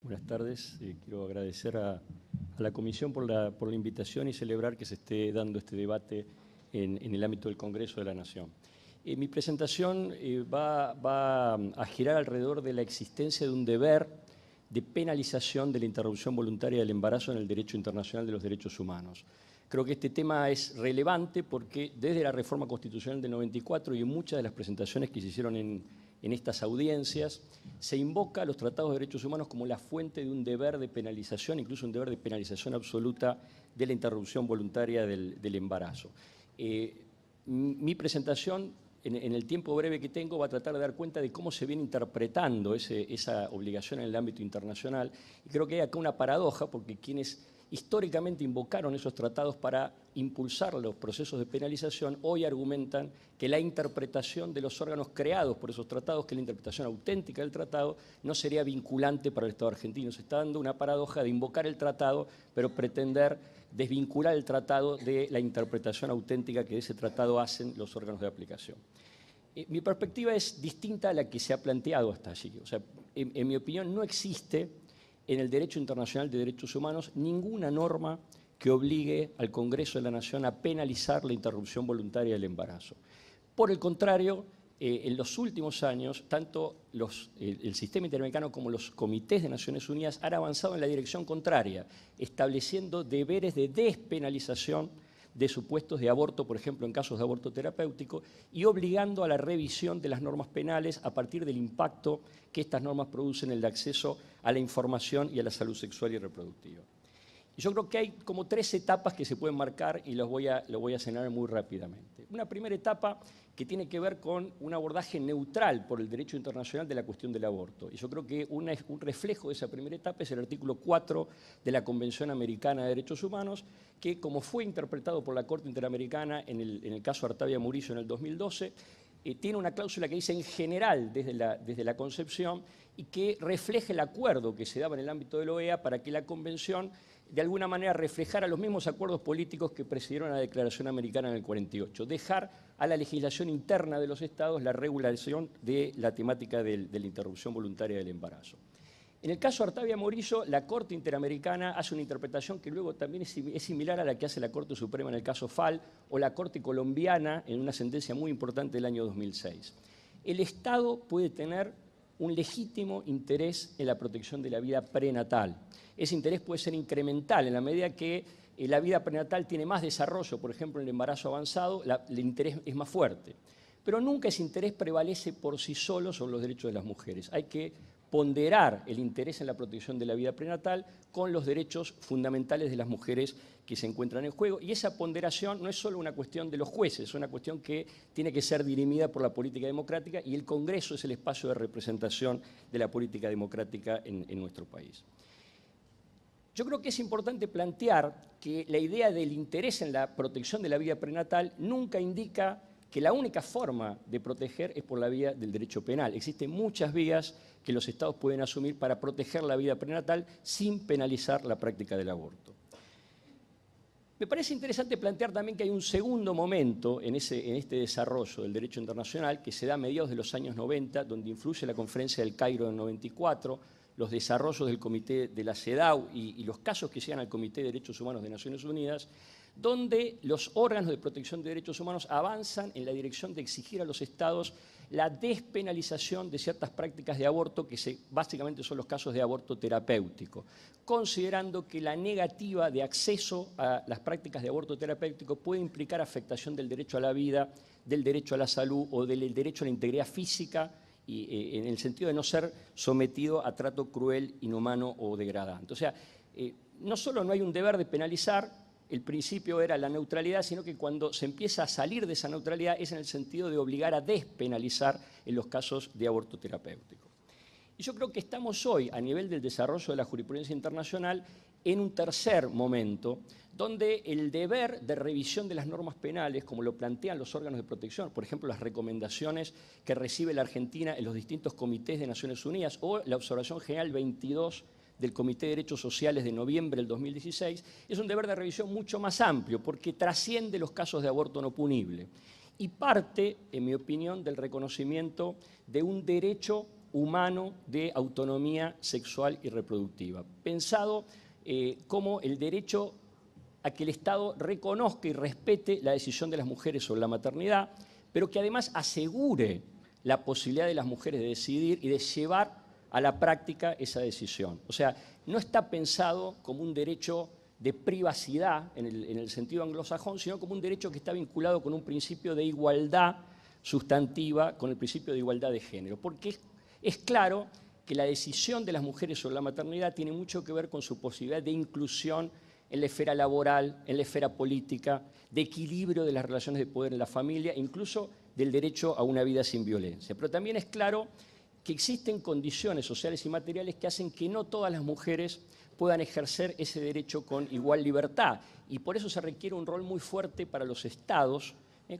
Buenas tardes. Quiero agradecer a la Comisión por la invitación y celebrar que se esté dando este debate en el ámbito del Congreso de la Nación. Mi presentación va a girar alrededor de la existencia de un deber de penalización de la interrupción voluntaria del embarazo en el derecho internacional de los derechos humanos. Creo que este tema es relevante porque desde la reforma constitucional del 94 y en muchas de las presentaciones que se hicieron en estas audiencias, se invoca a los tratados de derechos humanos como la fuente de un deber de penalización, incluso un deber de penalización absoluta de la interrupción voluntaria del embarazo. Mi presentación, en el tiempo breve que tengo, va a tratar de dar cuenta de cómo se viene interpretando esa obligación en el ámbito internacional. Y creo que hay acá una paradoja, porque quienes históricamente invocaron esos tratados para impulsar los procesos de penalización, hoy argumentan que la interpretación de los órganos creados por esos tratados, que la interpretación auténtica del tratado, no sería vinculante para el Estado argentino. Se está dando una paradoja de invocar el tratado, pero pretender desvincular el tratado de la interpretación auténtica que de ese tratado hacen los órganos de aplicación. Mi perspectiva es distinta a la que se ha planteado hasta allí. O sea, en mi opinión, no existe en el derecho internacional de derechos humanos ninguna norma que obligue al Congreso de la Nación a penalizar la interrupción voluntaria del embarazo. Por el contrario, en los últimos años, tanto el sistema interamericano como los comités de Naciones Unidas han avanzado en la dirección contraria, estableciendo deberes de despenalización de supuestos de aborto, por ejemplo, en casos de aborto terapéutico, y obligando a la revisión de las normas penales a partir del impacto que estas normas producen en el acceso a la información y a la salud sexual y reproductiva. Y yo creo que hay como 3 etapas que se pueden marcar y lo voy a señalar muy rápidamente. Una primera etapa que tiene que ver con un abordaje neutral por el derecho internacional de la cuestión del aborto. Y yo creo que un reflejo de esa primera etapa es el artículo 4 de la Convención Americana de Derechos Humanos, que, como fue interpretado por la Corte Interamericana en el caso Artavia Murillo en el 2012, tiene una cláusula que dice en general desde la concepción y que refleja el acuerdo que se daba en el ámbito de la OEA para que la Convención de alguna manera reflejara los mismos acuerdos políticos que precedieron a la Declaración Americana en el 48, dejar a la legislación interna de los estados la regulación de la temática de la interrupción voluntaria del embarazo. En el caso Artavia Murillo, la Corte Interamericana hace una interpretación que luego también es similar a la que hace la Corte Suprema en el caso FAL o la Corte Colombiana en una sentencia muy importante del año 2006. El Estado puede tener un legítimo interés en la protección de la vida prenatal. Ese interés puede ser incremental en la medida que la vida prenatal tiene más desarrollo, por ejemplo, en el embarazo avanzado, el interés es más fuerte. Pero nunca ese interés prevalece por sí solo sobre los derechos de las mujeres. Hay que ponderar el interés en la protección de la vida prenatal con los derechos fundamentales de las mujeres que se encuentran en juego. Y esa ponderación no es solo una cuestión de los jueces, es una cuestión que tiene que ser dirimida por la política democrática y el Congreso es el espacio de representación de la política democrática en nuestro país. Yo creo que es importante plantear que la idea del interés en la protección de la vida prenatal nunca indica que la única forma de proteger es por la vía del derecho penal. Existen muchas vías que los estados pueden asumir para proteger la vida prenatal sin penalizar la práctica del aborto. Me parece interesante plantear también que hay un segundo momento en este desarrollo del derecho internacional que se da a mediados de los años 90, donde influye la Conferencia del Cairo del 94, los desarrollos del Comité de la CEDAW y los casos que llegan al Comité de Derechos Humanos de Naciones Unidas, donde los órganos de protección de derechos humanos avanzan en la dirección de exigir a los estados la despenalización de ciertas prácticas de aborto, que básicamente son los casos de aborto terapéutico, considerando que la negativa de acceso a las prácticas de aborto terapéutico puede implicar afectación del derecho a la vida, del derecho a la salud o del derecho a la integridad física, y en el sentido de no ser sometido a trato cruel, inhumano o degradante. O sea, no solo no hay un deber de penalizar, el principio era la neutralidad, sino que cuando se empieza a salir de esa neutralidad es en el sentido de obligar a despenalizar en los casos de aborto terapéutico. Y yo creo que estamos hoy, a nivel del desarrollo de la jurisprudencia internacional, en un tercer momento, donde el deber de revisión de las normas penales, como lo plantean los órganos de protección, por ejemplo, las recomendaciones que recibe la Argentina en los distintos comités de Naciones Unidas o la Observación General 22 del Comité de Derechos Sociales de noviembre del 2016, es un deber de revisión mucho más amplio porque trasciende los casos de aborto no punible y parte, en mi opinión, del reconocimiento de un derecho humano de autonomía sexual y reproductiva, pensado como el derecho a que el Estado reconozca y respete la decisión de las mujeres sobre la maternidad, pero que además asegure la posibilidad de las mujeres de decidir y de llevar a la práctica esa decisión. O sea, no está pensado como un derecho de privacidad en el sentido anglosajón, sino como un derecho que está vinculado con un principio de igualdad sustantiva, con el principio de igualdad de género. Porque es claro que la decisión de las mujeres sobre la maternidad tiene mucho que ver con su posibilidad de inclusión en la esfera laboral, en la esfera política, de equilibrio de las relaciones de poder en la familia, incluso del derecho a una vida sin violencia. Pero también es claro que existen condiciones sociales y materiales que hacen que no todas las mujeres puedan ejercer ese derecho con igual libertad. Y por eso se requiere un rol muy fuerte para los estados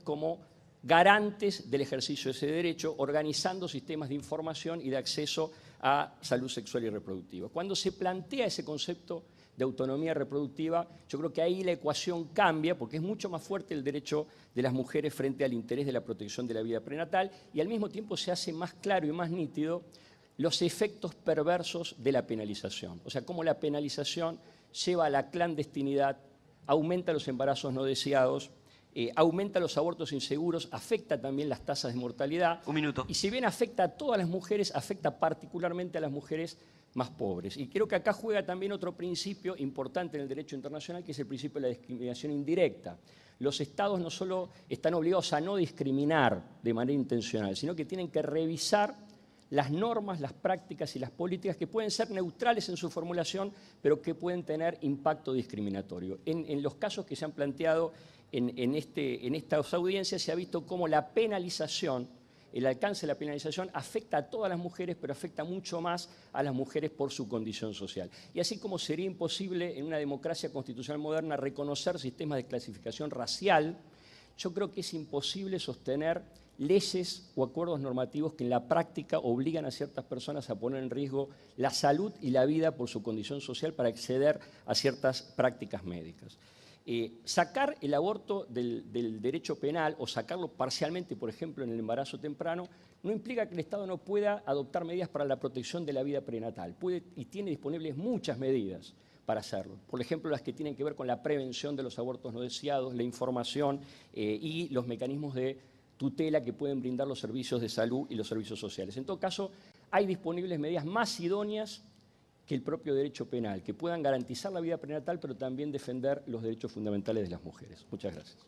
como garantes del ejercicio de ese derecho, organizando sistemas de información y de acceso a salud sexual y reproductiva. Cuando se plantea ese concepto de autonomía reproductiva, yo creo que ahí la ecuación cambia porque es mucho más fuerte el derecho de las mujeres frente al interés de la protección de la vida prenatal y al mismo tiempo se hace más claro y más nítido los efectos perversos de la penalización. O sea, cómo la penalización lleva a la clandestinidad, aumenta los embarazos no deseados, aumenta los abortos inseguros, afecta también las tasas de mortalidad. Un minuto. Y si bien afecta a todas las mujeres, afecta particularmente a las mujeres más pobres. Y creo que acá juega también otro principio importante en el derecho internacional, que es el principio de la discriminación indirecta. Los estados no solo están obligados a no discriminar de manera intencional, sino que tienen que revisar las normas, las prácticas y las políticas que pueden ser neutrales en su formulación, pero que pueden tener impacto discriminatorio. En los casos que se han planteado en estas audiencias se ha visto cómo la penalización, el alcance de la penalización afecta a todas las mujeres, pero afecta mucho más a las mujeres por su condición social. Y así como sería imposible en una democracia constitucional moderna reconocer sistemas de clasificación racial, yo creo que es imposible sostener leyes o acuerdos normativos que en la práctica obligan a ciertas personas a poner en riesgo la salud y la vida por su condición social para acceder a ciertas prácticas médicas. Sacar el aborto del derecho penal o sacarlo parcialmente, por ejemplo, en el embarazo temprano, no implica que el Estado no pueda adoptar medidas para la protección de la vida prenatal. Puede y tiene disponibles muchas medidas para hacerlo. Por ejemplo, las que tienen que ver con la prevención de los abortos no deseados, la información y los mecanismos de tutela que pueden brindar los servicios de salud y los servicios sociales. En todo caso, hay disponibles medidas más idóneas que el propio derecho penal, que puedan garantizar la vida prenatal, pero también defender los derechos fundamentales de las mujeres. Muchas gracias.